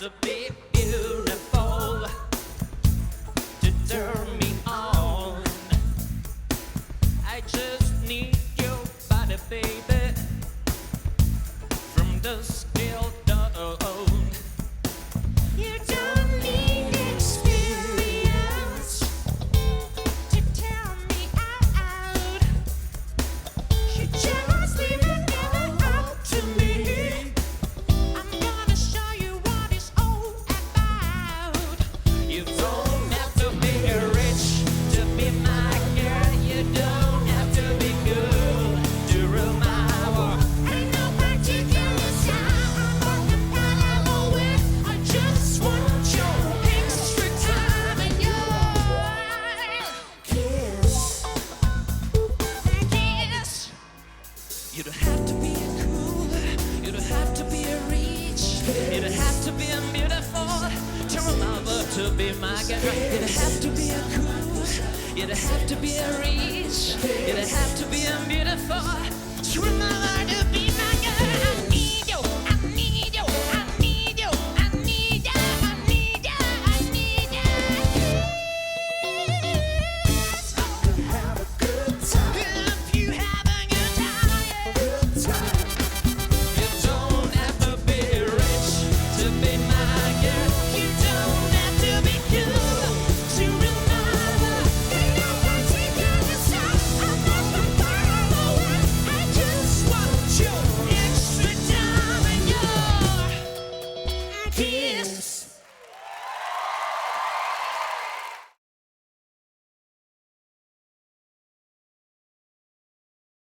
to be beautiful to turn me on. I just need your body, baby, from dusk till dawn. You don't need experience to tell me out. You just leave it all up to me. I'm gonna show you what it's all about. You don't have to be rich to be my girl. You don't have to be good to rule my world. Ain't no particular sign I'm compatible with. I just want your extra time and your kiss. You don't have to be cool. You don't have to be rich. You don't have to be beautiful to remember to be my girl. You don't have to be cool. You don't have to be rich. You don't have to be